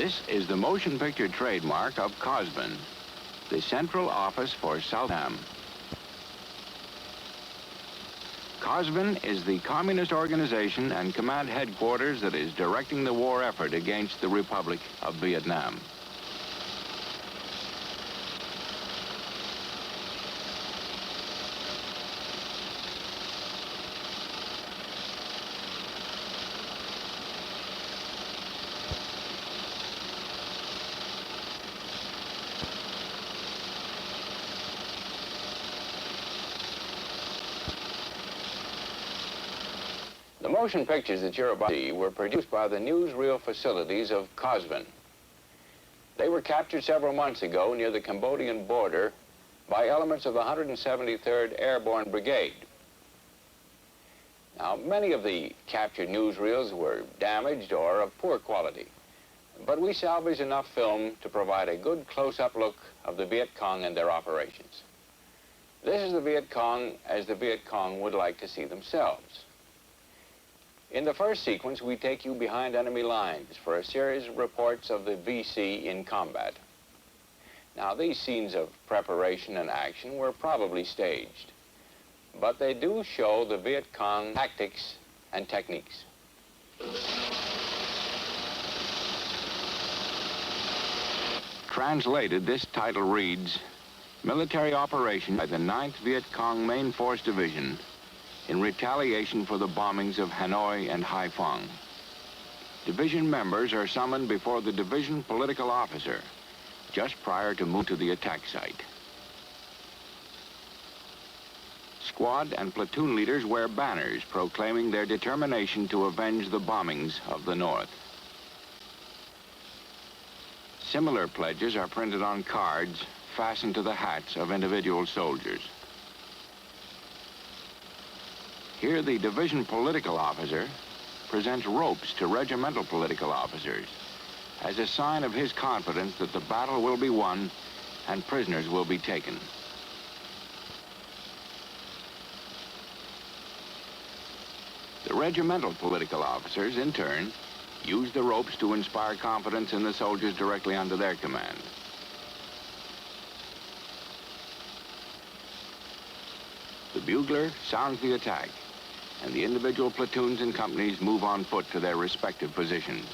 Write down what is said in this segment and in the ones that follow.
This is the motion picture trademark of COSVN, the Central Office for South Vietnam. COSVN is the communist organization and command headquarters that is directing the war effort against the Republic of Vietnam. The motion pictures that you're about to see were produced by the newsreel facilities of COSVN. They were captured several months ago near the Cambodian border by elements of the 173rd Airborne Brigade. Now, many of the captured newsreels were damaged or of poor quality, but we salvaged enough film to provide a good close-up look of the Viet Cong and their operations. This is the Viet Cong as the Viet Cong would like to see themselves. In the first sequence, we take you behind enemy lines for a series of reports of the VC in combat. Now, these scenes of preparation and action were probably staged, but they do show the Viet Cong tactics and techniques. Translated, this title reads, Military Operation by the 9th Viet Cong Main Force Division in retaliation for the bombings of Hanoi and Haiphong. Division members are summoned before the division political officer just prior to move to the attack site. Squad and platoon leaders wear banners proclaiming their determination to avenge the bombings of the North. Similar pledges are printed on cards fastened to the hats of individual soldiers. Here, the division political officer presents ropes to regimental political officers as a sign of his confidence that the battle will be won and prisoners will be taken. The regimental political officers, in turn, use the ropes to inspire confidence in the soldiers directly under their command. The bugler sounds the attack, and the individual platoons and companies move on foot to their respective positions.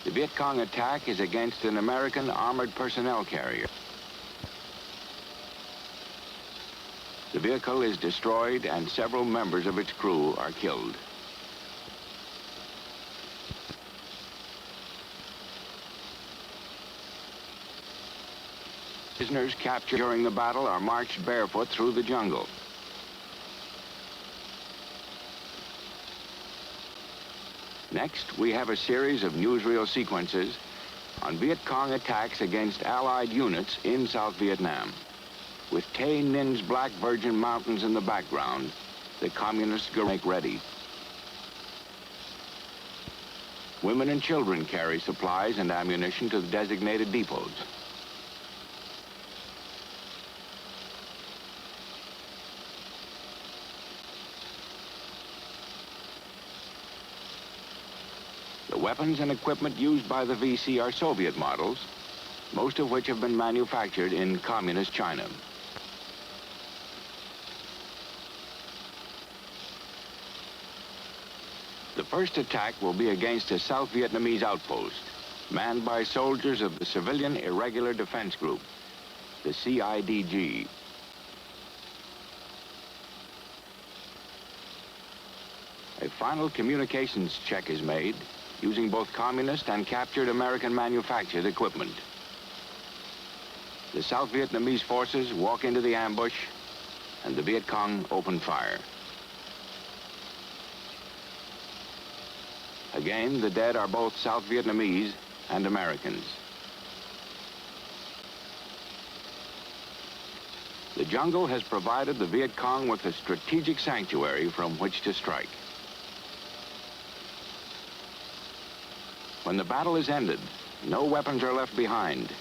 The Viet Cong attack is against an American armored personnel carrier. The vehicle is destroyed and several members of its crew are killed. Prisoners captured during the battle are marched barefoot through the jungle. Next, we have a series of newsreel sequences on Viet Cong attacks against Allied units in South Vietnam. With Tay Nin's Black Virgin Mountains in the background, the communists make ready. Women and children carry supplies and ammunition to the designated depots. The weapons and equipment used by the VC are Soviet models, most of which have been manufactured in communist China. The first attack will be against a South Vietnamese outpost, manned by soldiers of the Civilian Irregular Defense Group, the CIDG. A final communications check is made, using both communist and captured American manufactured equipment. The South Vietnamese forces walk into the ambush, and the Viet Cong open fire. Again, the dead are both South Vietnamese and Americans. The jungle has provided the Viet Cong with a strategic sanctuary from which to strike. When the battle is ended, no weapons are left behind.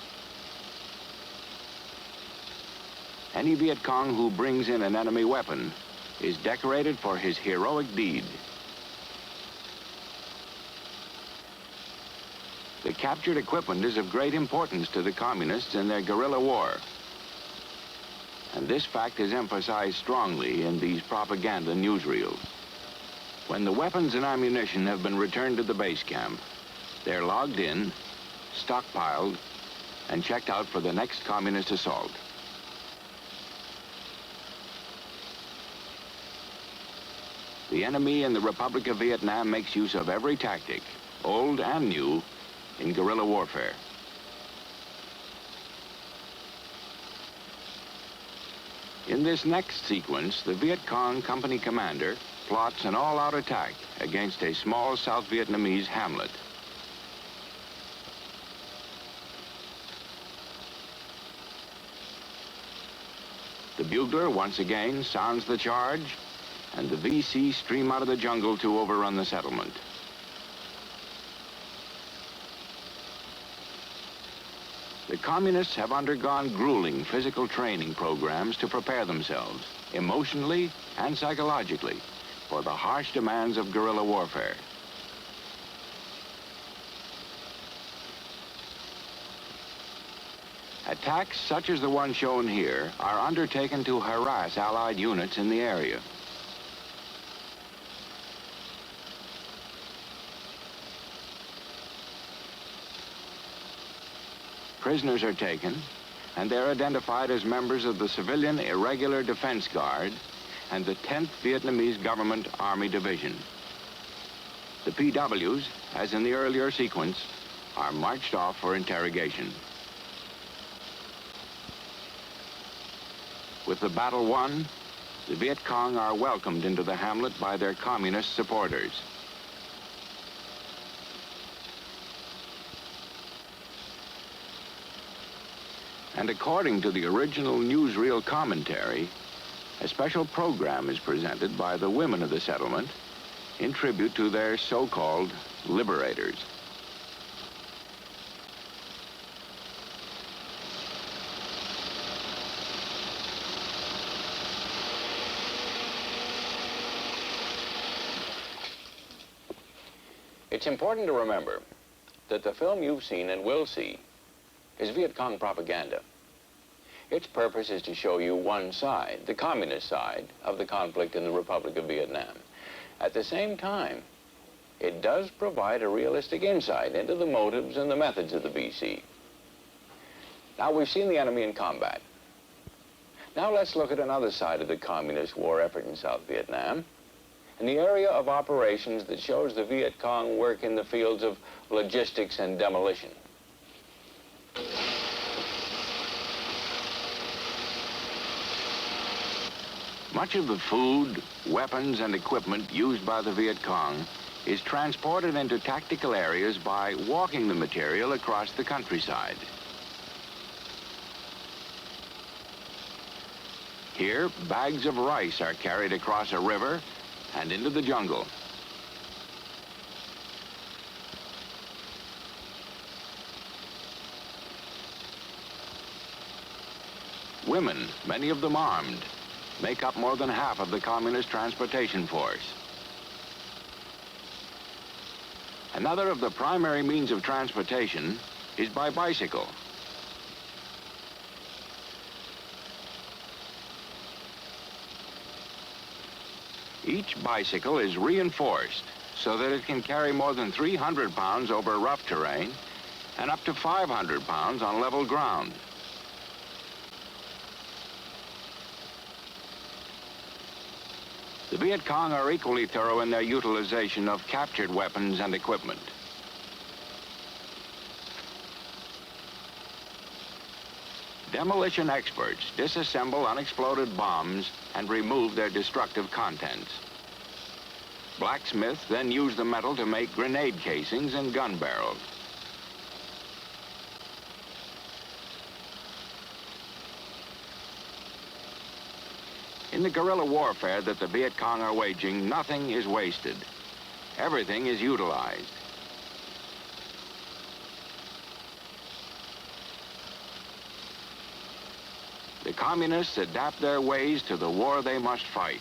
Any Viet Cong who brings in an enemy weapon is decorated for his heroic deed. The captured equipment is of great importance to the communists in their guerrilla war. And this fact is emphasized strongly in these propaganda newsreels. When the weapons and ammunition have been returned to the base camp, they're logged in, stockpiled, and checked out for the next communist assault. The enemy in the Republic of Vietnam makes use of every tactic, old and new, in guerrilla warfare. In this next sequence, the Viet Cong company commander plots an all-out attack against a small South Vietnamese hamlet. The bugler once again sounds the charge, and the VC stream out of the jungle to overrun the settlement. The communists have undergone grueling physical training programs to prepare themselves, emotionally and psychologically, for the harsh demands of guerrilla warfare. Attacks such as the one shown here are undertaken to harass Allied units in the area. Prisoners are taken, and they're identified as members of the Civilian Irregular Defense Guard and the 10th Vietnamese Government Army Division. The PWs, as in the earlier sequence, are marched off for interrogation. With the battle won, the Viet Cong are welcomed into the hamlet by their communist supporters. And according to the original newsreel commentary, a special program is presented by the women of the settlement in tribute to their so-called liberators. It's important to remember that the film you've seen and will see is Viet Cong propaganda. Its purpose is to show you one side, the communist side, of the conflict in the Republic of Vietnam. At the same time, it does provide a realistic insight into the motives and the methods of the VC. Now, we've seen the enemy in combat. Now let's look at another side of the communist war effort in South Vietnam, in the area of operations that shows the Viet Cong work in the fields of logistics and demolition. Much of the food, weapons, and equipment used by the Viet Cong is transported into tactical areas by walking the material across the countryside. Here, bags of rice are carried across a river and into the jungle. Women, many of them armed, make up more than half of the communist transportation force. Another of the primary means of transportation is by bicycle. Each bicycle is reinforced so that it can carry more than 300 pounds over rough terrain and up to 500 pounds on level ground. The Viet Cong are equally thorough in their utilization of captured weapons and equipment. Demolition experts disassemble unexploded bombs and remove their destructive contents. Blacksmiths then use the metal to make grenade casings and gun barrels. In the guerrilla warfare that the Viet Cong are waging, nothing is wasted. Everything is utilized. the communists adapt their ways to the war they must fight.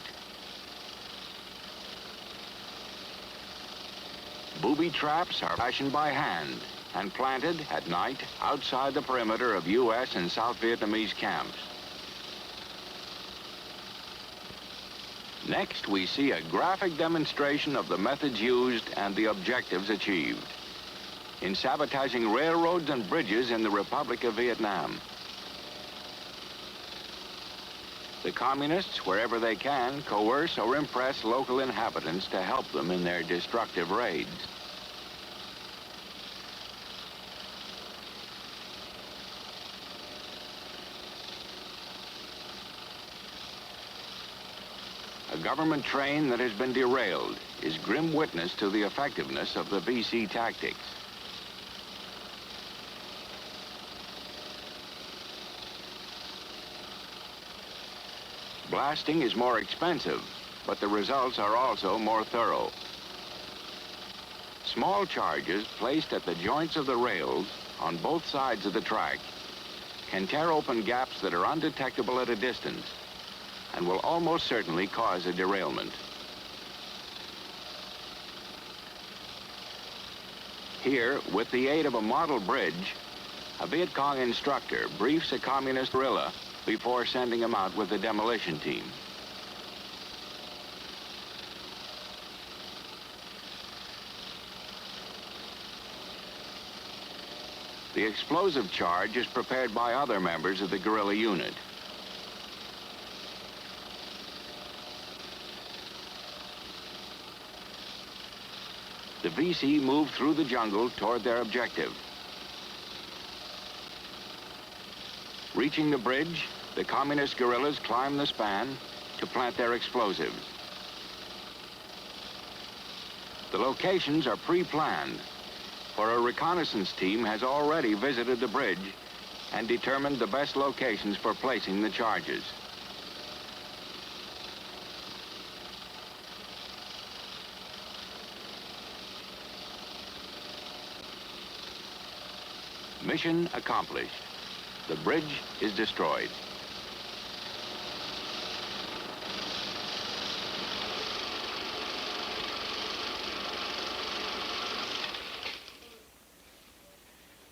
Booby traps are fashioned by hand and planted at night outside the perimeter of U.S. and South Vietnamese camps. Next, we see a graphic demonstration of the methods used and the objectives achieved in sabotaging railroads and bridges in the Republic of Vietnam. The communists, wherever they can, coerce or impress local inhabitants to help them in their destructive raids. A government train that has been derailed is grim witness to the effectiveness of the VC tactics. Blasting is more expensive, but the results are also more thorough. Small charges placed at the joints of the rails on both sides of the track can tear open gaps that are undetectable at a distance and will almost certainly cause a derailment. Here, with the aid of a model bridge, a Viet Cong instructor briefs a communist guerrilla before sending him out with the demolition team. The explosive charge is prepared by other members of the guerrilla unit. The VC move through the jungle toward their objective. Reaching the bridge, the communist guerrillas climb the span to plant their explosives. The locations are pre-planned, for a reconnaissance team has already visited the bridge and determined the best locations for placing the charges. Mission accomplished. The bridge is destroyed.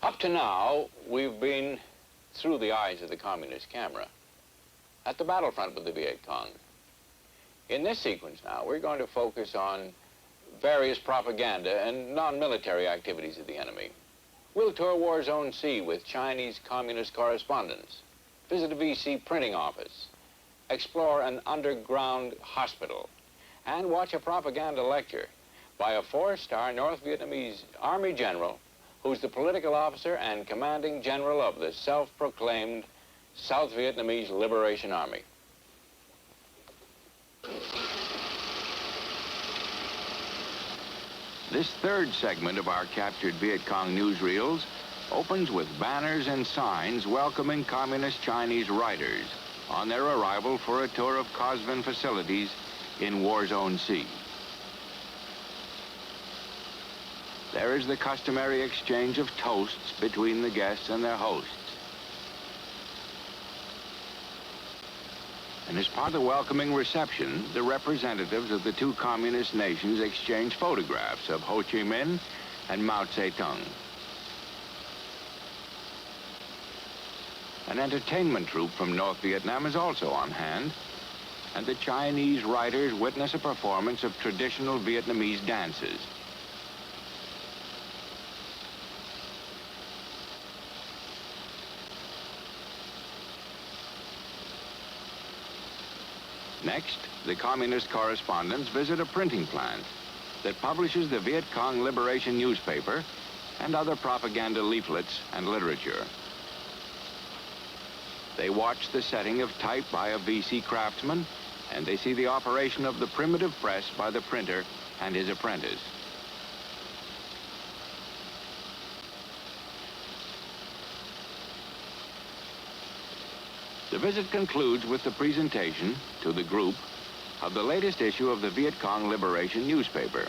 Up to now, we've been through the eyes of the communist camera at the battlefront with the Viet Cong. In this sequence now, we're going to focus on various propaganda and non-military activities of the enemy. We'll tour War Zone C with Chinese communist correspondents, visit a VC printing office, explore an underground hospital, and watch a propaganda lecture by a 4-star North Vietnamese Army general who's the political officer and commanding general of the self-proclaimed South Vietnamese Liberation Army. This third segment of our captured Viet Cong newsreels opens with banners and signs welcoming communist Chinese riders on their arrival for a tour of COSVN facilities in War Zone C. There is the customary exchange of toasts between the guests and their hosts. And as part of the welcoming reception, the representatives of the two communist nations exchange photographs of Ho Chi Minh and Mao Zedong. An entertainment troupe from North Vietnam is also on hand, and the Chinese riders witness a performance of traditional Vietnamese dances. Next, the communist correspondents visit a printing plant that publishes the Viet Cong Liberation newspaper and other propaganda leaflets and literature. They watch the setting of type by a VC craftsman, and they see the operation of the primitive press by the printer and his apprentice. The visit concludes with the presentation to the group of the latest issue of the Viet Cong Liberation newspaper.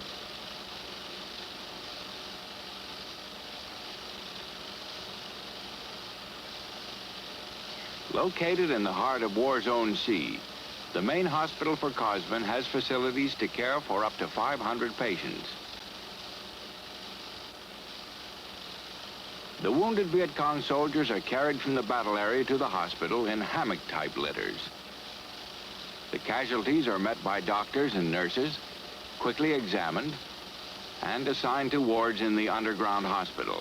Located in the heart of war-zone C, the main hospital for COSVN has facilities to care for up to 500 patients. The wounded Viet Cong soldiers are carried from the battle area to the hospital in hammock-type litters. The casualties are met by doctors and nurses, quickly examined, and assigned to wards in the underground hospital.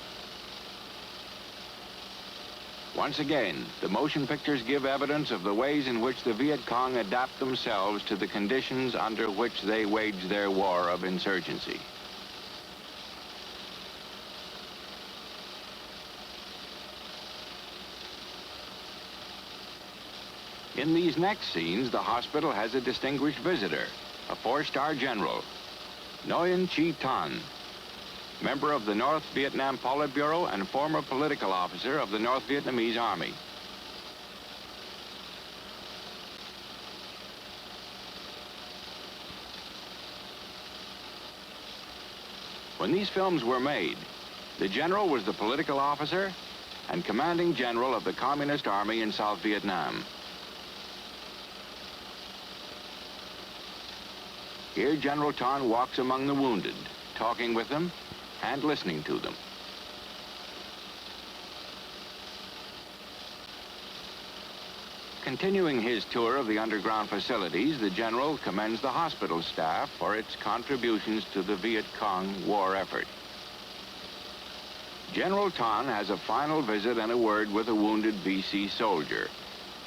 Once again, the motion pictures give evidence of the ways in which the Viet Cong adapt themselves to the conditions under which they wage their war of insurgency. In these next scenes, the hospital has a distinguished visitor, a 4-star general, Nguyen Chi Thanh, member of the North Vietnam Politburo and former political officer of the North Vietnamese Army. When these films were made, the general was the political officer and commanding general of the Communist Army in South Vietnam. Here, General Thanh walks among the wounded, talking with them and listening to them. Continuing his tour of the underground facilities, the general commends the hospital staff for its contributions to the Viet Cong war effort. General Thanh has a final visit and a word with a wounded VC soldier,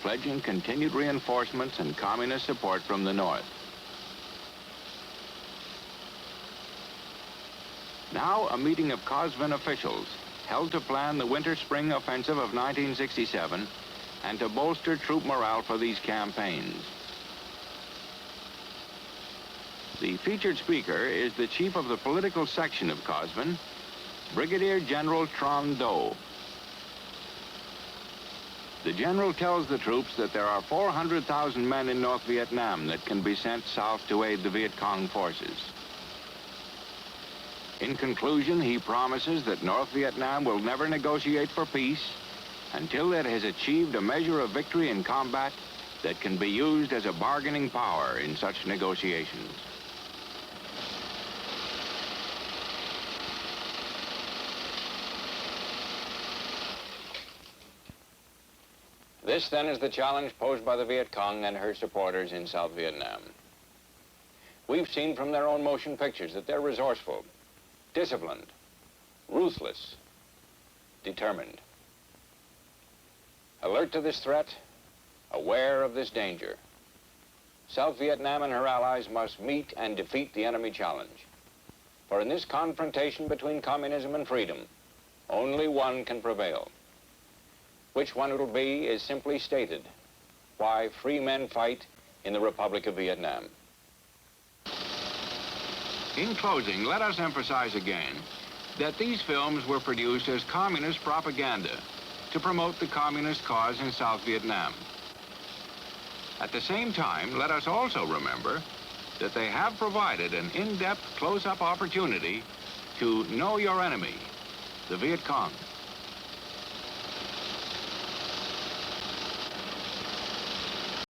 pledging continued reinforcements and communist support from the North. Now, a meeting of COSVN officials held to plan the winter-spring offensive of 1967 and to bolster troop morale for these campaigns. The featured speaker is the chief of the political section of COSVN, Brigadier General Tran Do. The general tells the troops that there are 400,000 men in North Vietnam that can be sent south to aid the Viet Cong forces. In conclusion, he promises that North Vietnam will never negotiate for peace until it has achieved a measure of victory in combat that can be used as a bargaining power in such negotiations. This, then, is the challenge posed by the Viet Cong and her supporters in South Vietnam. We've seen from their own motion pictures that they're resourceful, disciplined, ruthless, determined. Alert to this threat, aware of this danger, South Vietnam and her allies must meet and defeat the enemy challenge. For in this confrontation between communism and freedom, only one can prevail. Which one it'll be is simply stated: why free men fight in the Republic of Vietnam. In closing, let us emphasize again that these films were produced as communist propaganda to promote the communist cause in South Vietnam. At the same time, let us also remember that they have provided an in-depth close-up opportunity to know your enemy, the Viet Cong.